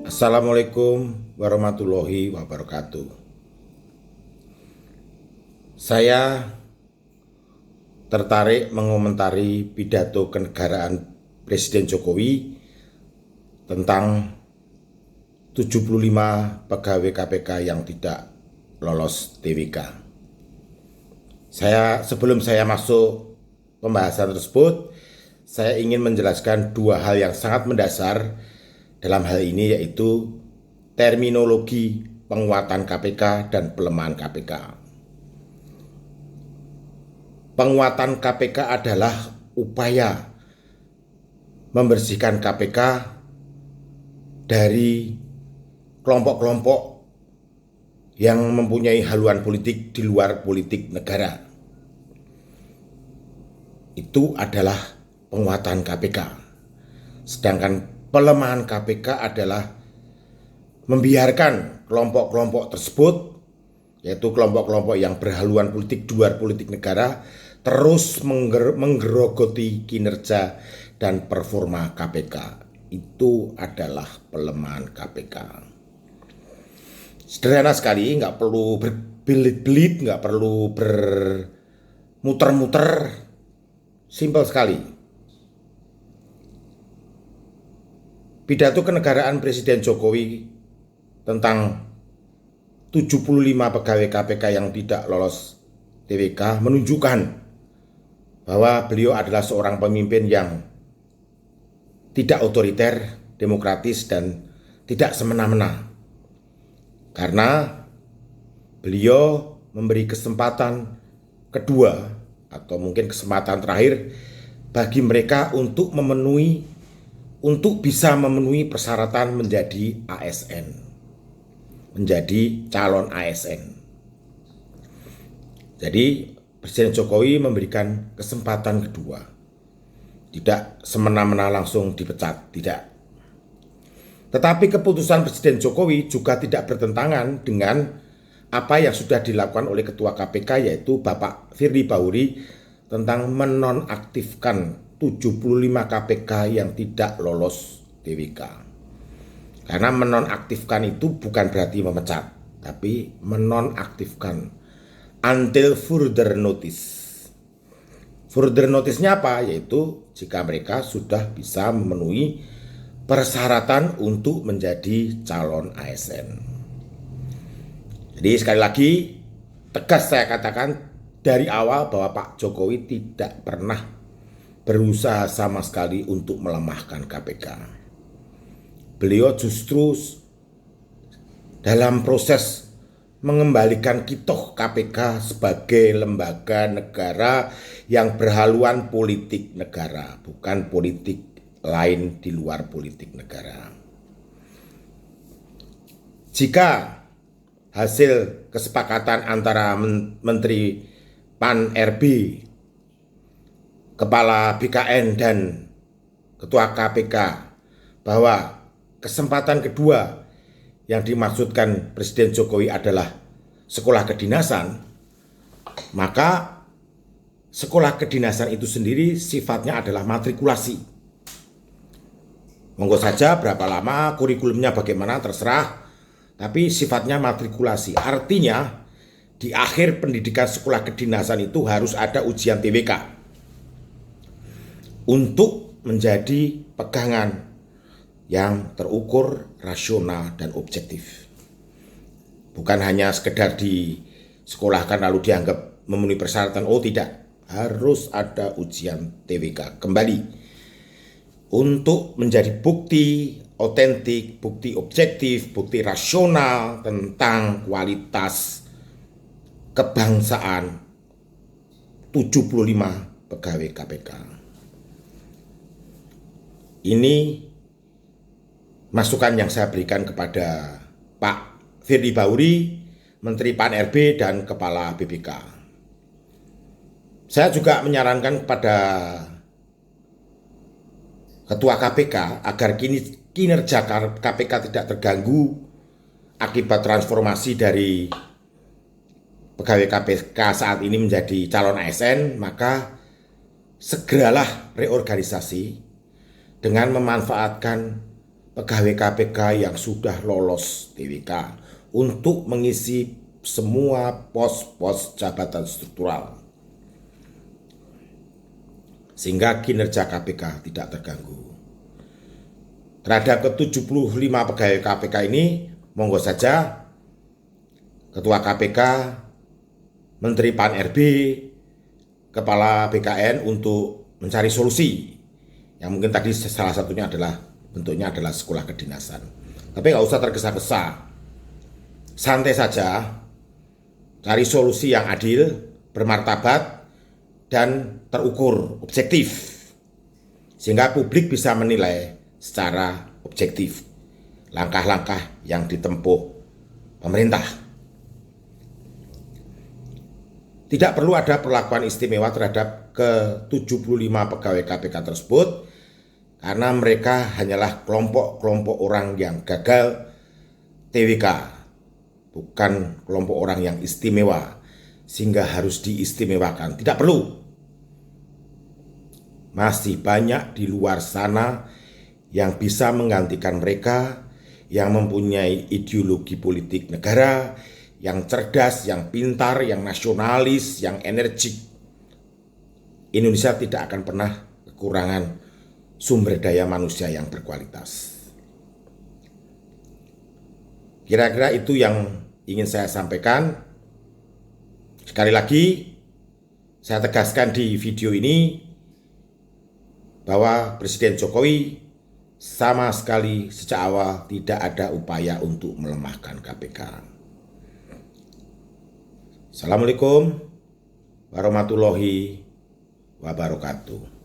Assalamualaikum warahmatullahi wabarakatuh. Saya tertarik mengomentari pidato kenegaraan Presiden Jokowi tentang 75 pegawai KPK yang tidak lolos TWK. Sebelum saya masuk pembahasan tersebut, saya ingin menjelaskan dua hal yang sangat mendasar dalam hal ini, yaitu terminologi penguatan KPK dan pelemahan KPK. Penguatan KPK adalah upaya membersihkan KPK dari kelompok-kelompok yang mempunyai haluan politik di luar politik negara. Itu adalah penguatan KPK. Sedangkan pelemahan KPK adalah membiarkan kelompok-kelompok tersebut, yaitu kelompok-kelompok yang berhaluan politik di luar politik negara, terus menggerogoti kinerja dan performa KPK. Itu adalah pelemahan KPK. Sederhana sekali, nggak perlu berbelit-belit, nggak perlu bermuter-muter, simpel sekali. Pidato kenegaraan Presiden Jokowi tentang 75 pegawai KPK yang tidak lolos TWK menunjukkan bahwa beliau adalah seorang pemimpin yang tidak otoriter, demokratis, dan tidak semena-mena. Karena beliau memberi kesempatan kedua atau mungkin kesempatan terakhir bagi mereka untuk bisa memenuhi persyaratan menjadi ASN, menjadi calon ASN. Jadi Presiden Jokowi memberikan kesempatan kedua, tidak semena-mena langsung dipecat, tidak. Tetapi keputusan Presiden Jokowi juga tidak bertentangan dengan apa yang sudah dilakukan oleh Ketua KPK, yaitu Bapak Firly Bahuri, tentang menonaktifkan 75 KPK yang tidak lolos TWK. Karena menonaktifkan itu bukan berarti memecat, tapi menonaktifkan until further notice. Further notice-nya apa? Yaitu jika mereka sudah bisa memenuhi persyaratan untuk menjadi calon ASN. Jadi sekali lagi tegas saya katakan dari awal bahwa Pak Jokowi tidak pernah berusaha sama sekali untuk melemahkan KPK. Beliau justru dalam proses mengembalikan kitoh KPK sebagai lembaga negara yang berhaluan politik negara, bukan politik lain di luar politik negara. Jika hasil kesepakatan antara Menteri Pan-RB, Kepala BKN, dan Ketua KPK bahwa kesempatan kedua yang dimaksudkan Presiden Jokowi adalah sekolah kedinasan, maka sekolah kedinasan itu sendiri sifatnya adalah matrikulasi. Monggo saja berapa lama, kurikulumnya bagaimana, terserah, tapi sifatnya matrikulasi. Artinya di akhir pendidikan sekolah kedinasan itu harus ada ujian TWK untuk menjadi pegangan yang terukur, rasional, dan objektif. Bukan hanya sekedar disekolahkan lalu dianggap memenuhi persyaratan. Oh tidak, harus ada ujian TWK kembali untuk menjadi bukti otentik, bukti objektif, bukti rasional tentang kualitas kebangsaan 75 pegawai KPK. Ini masukan yang saya berikan kepada Pak Firly Bahuri, Menteri Pan-RB, dan Kepala BPK. Saya juga menyarankan kepada Ketua KPK agar kinerja KPK tidak terganggu akibat transformasi dari pegawai KPK saat ini menjadi calon ASN, maka segeralah reorganisasi dengan memanfaatkan pegawai KPK yang sudah lolos TWK untuk mengisi semua pos-pos jabatan struktural, sehingga kinerja KPK tidak terganggu. Terhadap ke-75 pegawai KPK ini, monggo saja Ketua KPK, Menteri Pan-RB, Kepala BKN untuk mencari solusi. Yang mungkin tadi salah satunya adalah bentuknya adalah sekolah kedinasan. Tapi nggak usah tergesa-gesa, santai saja, cari solusi yang adil, bermartabat, dan terukur, objektif. Sehingga publik bisa menilai secara objektif langkah-langkah yang ditempuh pemerintah. Tidak perlu ada perlakuan istimewa terhadap ke-75 pegawai KPK tersebut, karena mereka hanyalah kelompok-kelompok orang yang gagal TWK, bukan kelompok orang yang istimewa, sehingga harus diistimewakan. Tidak perlu. Masih banyak di luar sana yang bisa menggantikan mereka, yang mempunyai ideologi politik negara, yang cerdas, yang pintar, yang nasionalis, yang energik. Indonesia tidak akan pernah kekurangan sumber daya manusia yang berkualitas. Kira-kira itu yang ingin saya sampaikan. Sekali lagi, saya tegaskan di video ini bahwa Presiden Jokowi sama sekali sejak awal tidak ada upaya untuk melemahkan KPK. Assalamualaikum warahmatullahi wabarakatuh.